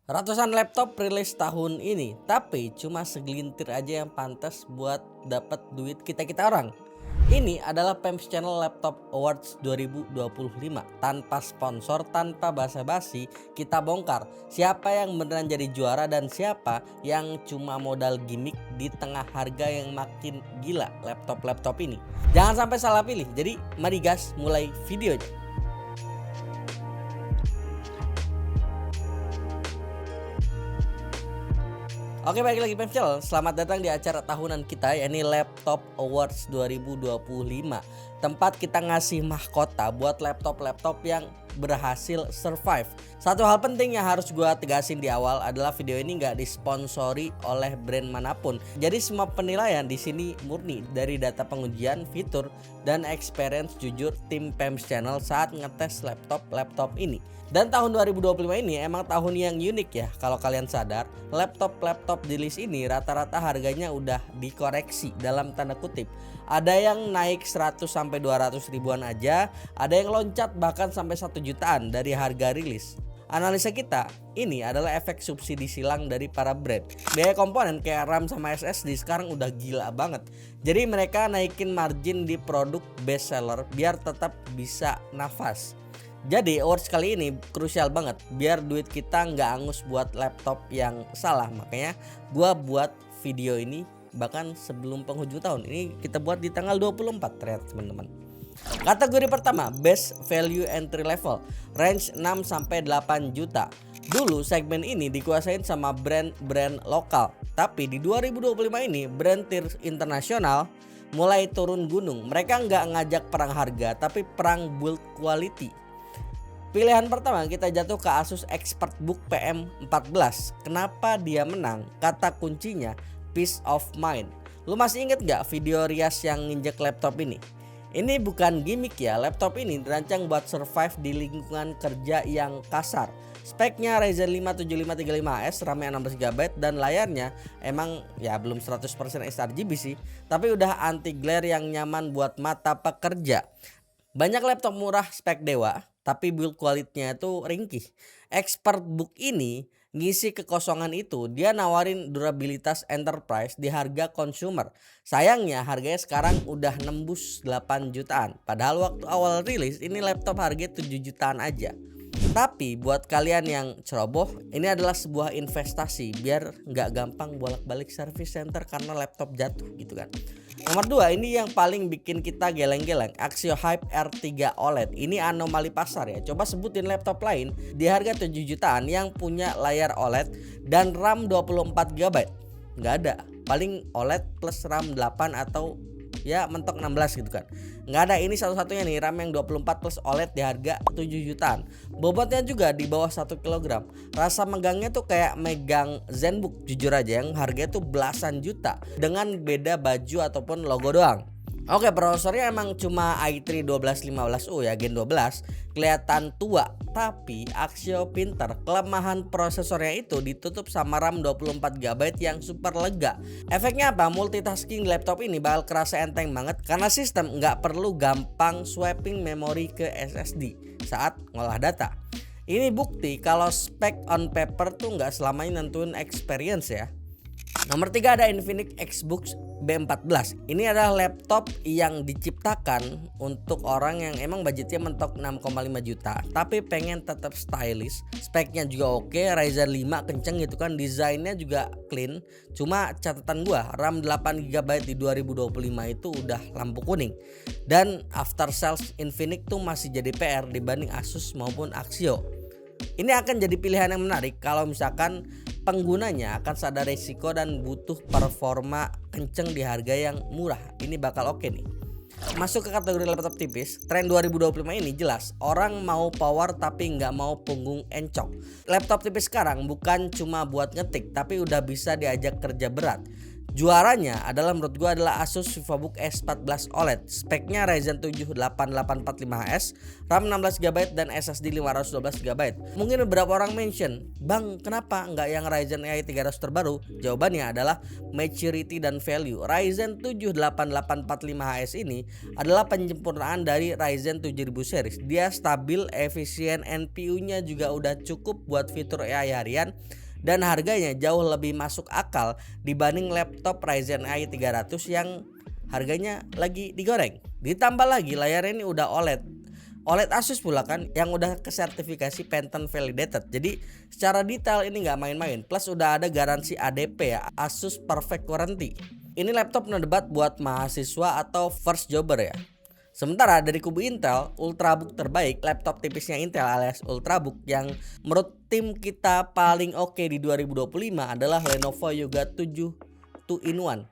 Ratusan laptop rilis tahun ini, tapi cuma segelintir aja yang pantas buat dapat duit kita-kita orang. Ini adalah PEMS Channel Laptop Awards 2025. Tanpa sponsor, tanpa basa-basi, kita bongkar siapa yang beneran jadi juara dan siapa yang cuma modal gimmick di tengah harga yang makin gila laptop-laptop ini. Jangan sampai salah pilih, jadi mari gas mulai videonya. Oke, baik lagi PEMS Channel. Selamat datang di acara tahunan kita, yakni Laptop Awards 2025. Tempat kita ngasih mahkota buat laptop-laptop yang berhasil survive. Satu hal penting yang harus gue tegasin di awal adalah video ini nggak disponsori oleh brand manapun. Jadi semua penilaian di sini murni dari data pengujian, fitur, dan experience jujur tim PEMS Channel saat ngetes laptop ini. Dan tahun 2025 ini emang tahun yang unik ya. Kalau kalian sadar, laptop di list ini rata-rata harganya udah dikoreksi dalam tanda kutip. Ada yang naik 100 sampai 200 ribuan aja, ada yang loncat bahkan sampai 1 jutaan dari harga rilis. Analisa kita, ini adalah efek subsidi silang dari para brand. Biaya komponen kayak RAM sama SSD sekarang udah gila banget. Jadi mereka naikin margin di produk best seller biar tetap bisa nafas. Jadi awards kali ini krusial banget biar duit kita nggak angus buat laptop yang salah. Makanya gua buat video ini bahkan sebelum penghujung tahun. Ini kita buat di tanggal 24 ternyata teman-teman. Kategori pertama, best value entry level, range 6 sampai 8 juta. Dulu segmen ini dikuasain sama brand-brand lokal. Tapi di 2025 ini brand tier internasional mulai turun gunung. Mereka nggak ngajak perang harga tapi perang build quality. Pilihan pertama kita jatuh ke Asus ExpertBook PM14. Kenapa dia menang? Kata kuncinya peace of mind. Lu masih inget gak video Rias yang nginjek laptop ini? Ini bukan gimmick ya, laptop ini dirancang buat survive di lingkungan kerja yang kasar. Speknya Ryzen 5 7535S, RAM-nya 16GB dan layarnya emang ya belum 100% sRGB sih, tapi udah anti glare yang nyaman buat mata pekerja. Banyak laptop murah spek dewa, tapi build quality-nya itu ringkih. ExpertBook ini ngisi kekosongan itu, dia nawarin durabilitas enterprise di harga consumer. Sayangnya harganya sekarang udah nembus 8 jutaan. Padahal waktu awal rilis ini laptop harganya 7 jutaan aja. Tapi buat kalian yang ceroboh, ini adalah sebuah investasi biar nggak gampang bolak-balik service center karena laptop jatuh gitu kan. Nomor 2, ini yang paling bikin kita geleng-geleng, Axio Hype R3 OLED. Ini anomali pasar ya. Coba sebutin laptop lain di harga 7 jutaan yang punya layar OLED dan RAM 24GB. Nggak ada. Paling OLED plus RAM 8 atau ya mentok 16 gitu kan. Nggak ada, ini satu-satunya nih RAM yang 24 plus OLED di harga 7 jutaan. Bobotnya juga di bawah 1 kg. Rasa megangnya tuh kayak megang ZenBook jujur aja, yang harganya tuh belasan juta dengan beda baju ataupun logo doang. Oke, prosesornya emang cuma i3 1215U ya, Gen 12. Kelihatan tua, tapi Axio pinter. Kelemahan prosesornya itu ditutup sama RAM 24GB yang super lega. Efeknya apa? Multitasking di laptop ini bakal kerasa enteng banget karena sistem nggak perlu gampang swapping memori ke SSD saat ngolah data. Ini bukti kalau spek on paper tuh nggak selamanya nentuin experience ya. Nomor 3 ada Infinix Xbox B14. Ini adalah laptop yang diciptakan untuk orang yang emang budgetnya mentok 6,5 juta tapi pengen tetap stylish. Speknya juga oke, Ryzen 5 kenceng gitu kan, desainnya juga clean. Cuma catatan gua, RAM 8GB di 2025 itu udah lampu kuning. Dan after sales Infinix tuh masih jadi PR dibanding Asus maupun Axio. Ini akan jadi pilihan yang menarik kalau misalkan penggunanya akan sadar risiko dan butuh performa kenceng di harga yang murah. Ini bakal oke nih. Masuk ke kategori laptop tipis, tren 2025 ini jelas orang mau power tapi nggak mau punggung encok. Laptop tipis sekarang bukan cuma buat ngetik tapi udah bisa diajak kerja berat. Juaranya adalah menurut gua adalah Asus VivoBook S14 OLED. Speknya Ryzen 7 8845HS, RAM 16GB dan SSD 512GB. Mungkin beberapa orang mention, "Bang, kenapa nggak yang Ryzen AI 300 terbaru?" Jawabannya adalah maturity dan value. Ryzen 7 8845HS ini adalah penyempurnaan dari Ryzen 7000 series. Dia stabil, efisien, NPU-nya juga udah cukup buat fitur AI harian, dan harganya jauh lebih masuk akal dibanding laptop Ryzen AI 300 yang harganya lagi digoreng. Ditambah lagi layarnya ini udah OLED Asus pula kan, yang udah kesertifikasi Pantone validated. Jadi secara detail ini nggak main-main. Plus udah ada garansi ADP ya, Asus Perfect Warranty. Ini laptop debat buat mahasiswa atau first jobber ya. Sementara dari kubu Intel, Ultrabook terbaik, laptop tipisnya Intel alias Ultrabook yang menurut tim kita paling oke di 2025 adalah Lenovo Yoga 7 2-in-1.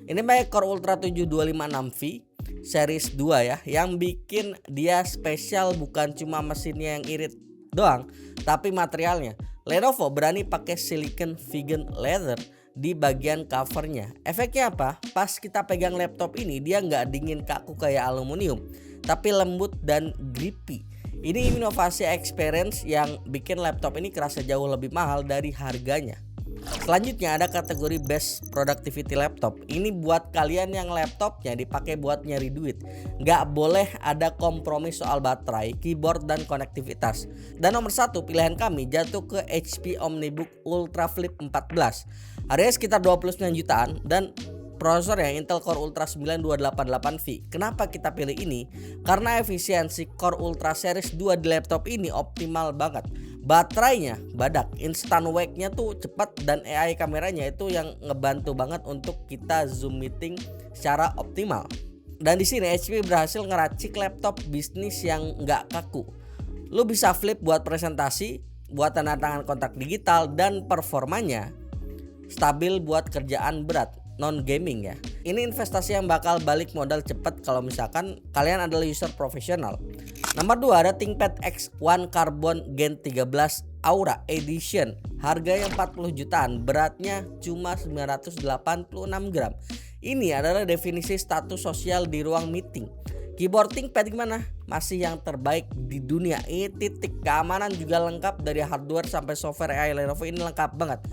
Ini pakai Core Ultra 7 256V series 2 ya, yang bikin dia spesial bukan cuma mesinnya yang irit doang, tapi materialnya. Lenovo berani pakai silicon vegan leather di bagian covernya. Efeknya apa? Pas kita pegang laptop ini dia nggak dingin kaku kayak aluminium, tapi lembut dan grippy. Ini inovasi experience yang bikin laptop ini kerasa jauh lebih mahal dari harganya. Selanjutnya ada kategori best productivity laptop. Ini buat kalian yang laptopnya dipakai buat nyari duit. Nggak boleh ada kompromi soal baterai, keyboard, dan konektivitas. Dan nomor 1 pilihan kami jatuh ke HP OmniBook Ultra Flip 14. Harganya sekitar 29 jutaan dan prosesornya Intel Core Ultra 9 288V. Kenapa kita pilih ini? Karena efisiensi Core Ultra Series 2 di laptop ini optimal banget. Baterainya badak, instant wake-nya tuh cepat, dan AI kameranya itu yang ngebantu banget untuk kita zoom meeting secara optimal. Dan di sini HP berhasil ngeracik laptop bisnis yang nggak kaku. Lu bisa flip buat presentasi, buat tanda tangan kontak digital, dan performanya stabil buat kerjaan berat, non gaming ya. Ini investasi yang bakal balik modal cepet kalau misalkan kalian adalah user profesional. Nomor 2 ada ThinkPad X1 Carbon Gen 13 Aura Edition. Harganya 40 jutaan, beratnya cuma 986 gram. Ini adalah definisi status sosial di ruang meeting. Keyboard ThinkPad gimana? Masih yang terbaik di dunia. Ini titik. Keamanan juga lengkap dari hardware sampai software AI. Lenovo ini lengkap banget.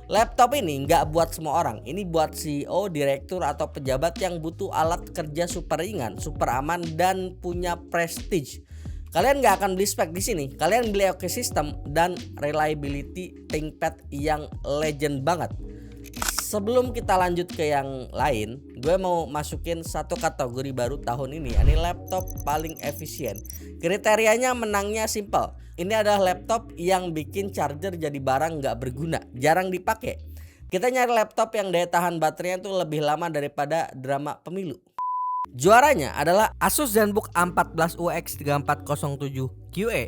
Laptop ini nggak buat semua orang. Ini buat CEO, direktur, atau pejabat yang butuh alat kerja super ringan, super aman, dan punya prestige. Kalian nggak akan beli spek di sini. Kalian beli ekosistem dan reliability ThinkPad yang legend banget. Sebelum kita lanjut ke yang lain, gue mau masukin satu kategori baru tahun ini. Ini laptop paling efisien. Kriterianya menangnya simple. Ini adalah laptop yang bikin charger jadi barang nggak berguna, jarang dipakai. Kita nyari laptop yang daya tahan baterainya tuh lebih lama daripada drama pemilu. Juaranya adalah Asus ZenBook A14 UX 3407 QE.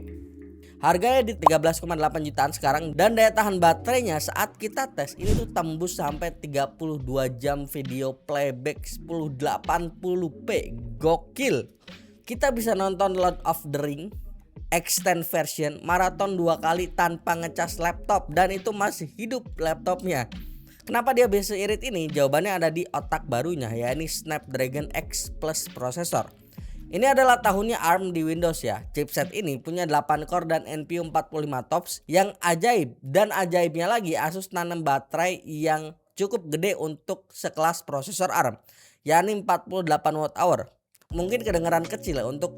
Harganya di 13,8 jutaan sekarang, dan daya tahan baterainya saat kita tes ini tuh tembus sampai 32 jam video playback 1080p. Gokil. Kita bisa nonton Lord of the Ring extend version maraton 2 kali tanpa ngecas laptop, dan itu masih hidup laptopnya. Kenapa dia bisa irit ini? Jawabannya ada di otak barunya, yakni Snapdragon X Plus prosesor. Ini adalah tahunnya ARM di Windows ya. Chipset ini punya 8 core dan NPU 45 TOPS yang ajaib. Dan ajaibnya lagi, Asus nanam baterai yang cukup gede untuk sekelas prosesor ARM, yakni 48 Wh. Mungkin kedengaran kecil ya untuk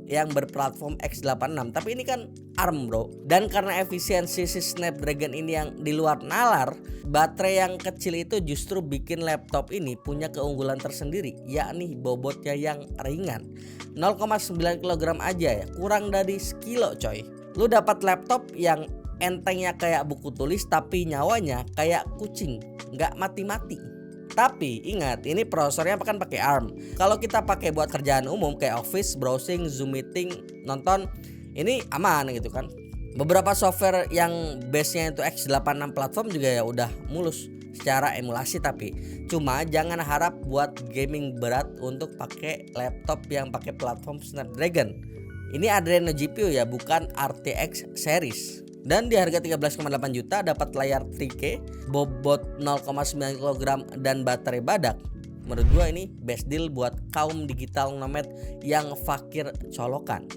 yang berplatform X86, tapi ini kan ARM bro. Dan karena efisiensi si Snapdragon ini yang di luar nalar, baterai yang kecil itu justru bikin laptop ini punya keunggulan tersendiri, yakni bobotnya yang ringan. 0,9 kg aja ya, kurang dari sekilo coy. Lu dapat laptop yang entengnya kayak buku tulis, tapi nyawanya kayak kucing, nggak mati-mati. Tapi ingat, ini prosesornya kan pakai ARM. Kalau kita pakai buat kerjaan umum kayak office, browsing, zoom meeting, nonton, ini aman gitu kan. Beberapa software yang base-nya itu X86 platform juga ya udah mulus secara emulasi, tapi cuma jangan harap buat gaming berat untuk pakai laptop yang pakai platform Snapdragon. Ini Adreno GPU ya, bukan RTX series. Dan di harga 13,8 juta dapat layar 3K, bobot 0,9 kg dan baterai badak. Menurut gua ini best deal buat kaum digital nomad yang fakir colokan.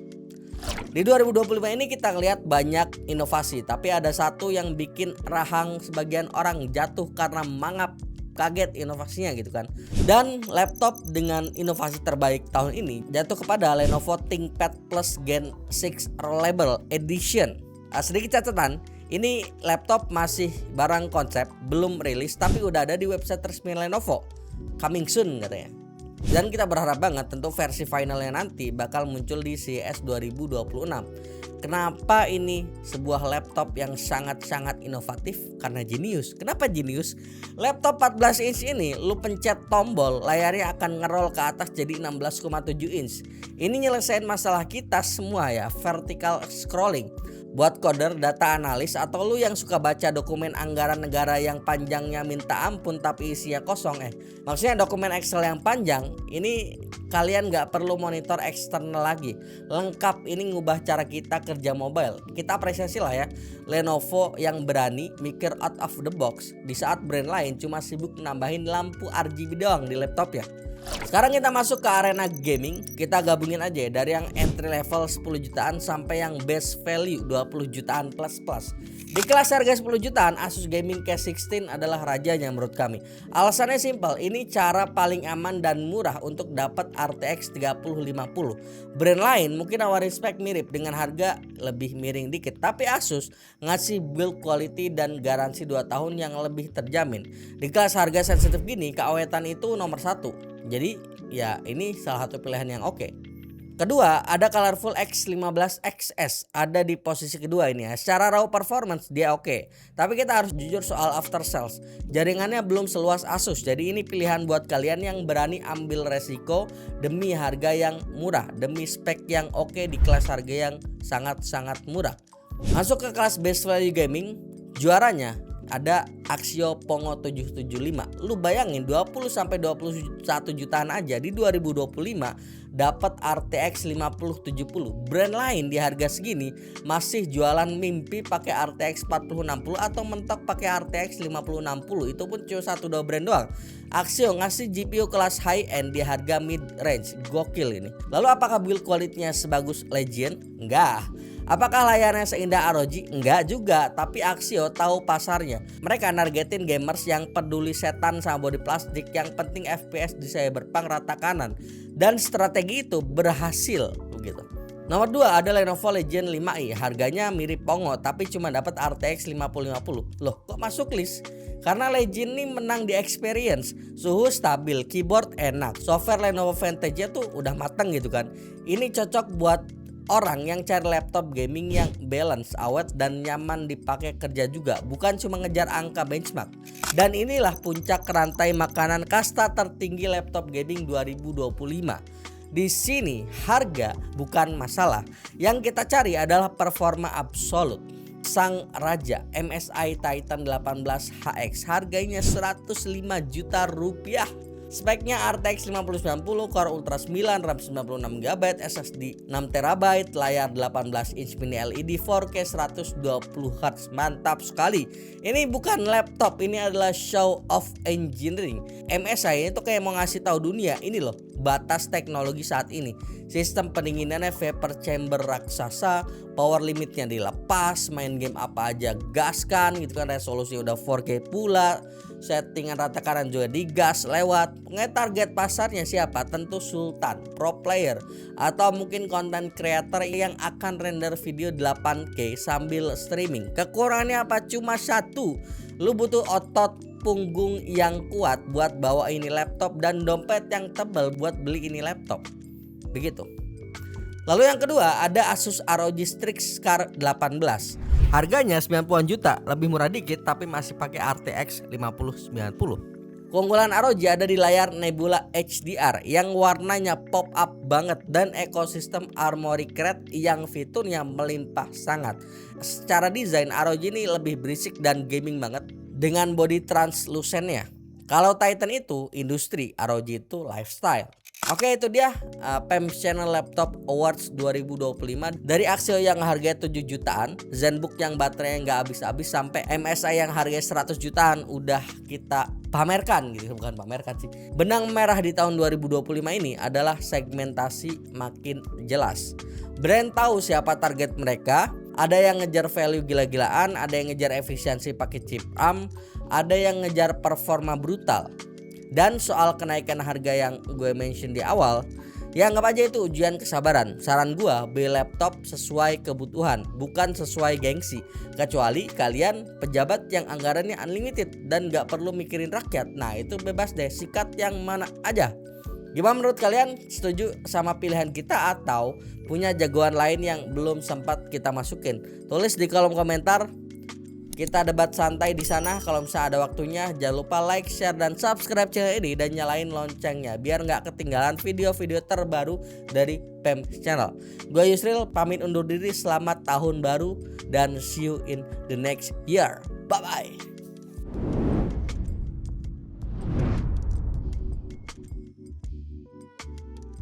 Di 2025 ini kita lihat banyak inovasi, tapi ada satu yang bikin rahang sebagian orang jatuh karena mangap, kaget inovasinya gitu kan. Dan laptop dengan inovasi terbaik tahun ini jatuh kepada Lenovo ThinkPad Plus Gen 6 Rollable Edition. Sedikit catatan, ini laptop masih barang konsep, belum rilis, tapi udah ada di website resmi Lenovo. Coming soon katanya. Dan kita berharap banget tentu versi finalnya nanti bakal muncul di CES 2026. Kenapa ini sebuah laptop yang sangat-sangat inovatif? Karena jenius. Kenapa jenius? Laptop 14 inch ini lu pencet tombol, layarnya akan ngerol ke atas jadi 16,7 inch. Ini nyelesain masalah kita semua ya, vertical scrolling. Buat coder, data analis, atau lu yang suka baca dokumen anggaran negara yang panjangnya minta ampun tapi isinya kosong, maksudnya dokumen Excel yang panjang, ini kalian gak perlu monitor eksternal lagi. Lengkap, ini ngubah cara kita kerja mobile. Kita apresiasi lah ya Lenovo yang berani mikir out of the box di saat brand lain cuma sibuk nambahin lampu RGB doang di laptop ya. Sekarang kita masuk ke arena gaming. Kita gabungin aja ya, dari yang entry level 10 jutaan sampai yang best value 20 jutaan plus. Di kelas harga 10 jutaan, Asus Gaming K16 adalah rajanya menurut kami. Alasannya simpel, ini cara paling aman dan murah untuk dapat RTX 3050. Brand lain mungkin nawarin spek mirip dengan harga lebih miring dikit, tapi Asus ngasih build quality dan garansi 2 tahun yang lebih terjamin. Di kelas harga sensitif gini, keawetan itu nomor 1. Jadi ya ini salah satu pilihan yang oke. Kedua, ada Colorful X15 XS, ada di posisi kedua ini ya. Secara raw performance dia oke, tapi kita harus jujur soal after sales. Jaringannya belum seluas Asus, jadi ini pilihan buat kalian yang berani ambil resiko demi harga yang murah, demi spek yang oke di kelas harga yang sangat-sangat murah. Masuk ke kelas best value gaming, juaranya ada Axio Pongo 775. Lu bayangin 20 sampai 21 jutaan aja di 2025 dapat RTX 5070. Brand lain di harga segini masih jualan mimpi pakai RTX 4060 atau mentok pakai RTX 5060. Itu pun cuma 1-2 brand doang. Axio ngasih GPU kelas high end di harga mid range. Gokil ini. Lalu apakah build quality-nya sebagus Legion? Enggak. Apakah layarnya seindah ROG? Enggak juga, tapi Axio tahu pasarnya. Mereka nargetin gamers yang peduli setan sama body plastik, yang penting FPS di Cyberpunk rata kanan. Dan strategi itu berhasil begitu. Nomor 2 ada Lenovo Legion 5i, harganya mirip Pongo tapi cuma dapat RTX 5050. Loh, kok masuk list? Karena Legion ini menang di experience, suhu stabil, keyboard enak, software Lenovo Vantage tuh udah mateng gitu kan. Ini cocok buat orang yang cari laptop gaming yang balance, awet, dan nyaman dipakai kerja juga, bukan cuma ngejar angka benchmark. Dan inilah puncak rantai makanan kasta tertinggi laptop gaming 2025. Di sini harga bukan masalah, yang kita cari adalah performa absolut. Sang raja MSI Titan 18HX harganya 105 juta rupiah. Speknya RTX 5090, Core Ultra 9, RAM 96GB, SSD 6TB, layar 18 inch mini LED 4K 120Hz. Mantap sekali. Ini bukan laptop, ini adalah show of engineering. MSI itu kayak mau ngasih tahu dunia, ini loh batas teknologi saat ini. Sistem pendinginannya vapor chamber raksasa, power limitnya dilepas, main game apa aja gaskan gitu kan, resolusi udah 4K pula, settingan rata kanan juga digas lewat. Target pasarnya siapa? Tentu Sultan, pro player, atau mungkin content creator yang akan render video 8K sambil streaming. Kekurangannya apa? Cuma satu, lu butuh otot punggung yang kuat buat bawa ini laptop dan dompet yang tebal buat beli ini laptop. Begitu. Lalu yang kedua ada Asus ROG Strix Scar 18. Harganya 90-an juta, lebih murah dikit tapi masih pakai RTX 5090. Keunggulan ROG ada di layar Nebula HDR yang warnanya pop up banget dan ekosistem Armoury Crate yang fiturnya melimpah sangat. Secara desain ROG ini lebih berisik dan gaming banget dengan body translucentnya. Kalau Titan itu industri, ROG itu lifestyle. Oke, itu dia PEMS Channel Laptop Awards 2025. Dari Axio yang harganya 7 jutaan, ZenBook yang baterainya nggak habis-habis, sampai MSI yang harganya 100 jutaan udah kita pamerkan gitu. Bukan pamerkan sih. Benang merah di tahun 2025 ini adalah segmentasi makin jelas. Brand tahu siapa target mereka. Ada yang ngejar value gila-gilaan, ada yang ngejar efisiensi pakai chip ARM, ada yang ngejar performa brutal. Dan soal kenaikan harga yang gue mention di awal, ya anggap aja itu ujian kesabaran. Saran gue, beli laptop sesuai kebutuhan, bukan sesuai gengsi. Kecuali kalian pejabat yang anggarannya unlimited dan gak perlu mikirin rakyat. Nah itu bebas deh, sikat yang mana aja. Gimana menurut kalian? Setuju sama pilihan kita atau punya jagoan lain yang belum sempat kita masukin? Tulis di kolom komentar. Kita debat santai di sana. Kalau misalnya ada waktunya, jangan lupa like, share, dan subscribe channel ini dan nyalain loncengnya biar nggak ketinggalan video-video terbaru dari PEMS Channel. Gue Yusril pamit undur diri. Selamat tahun baru dan see you in the next year. Bye bye.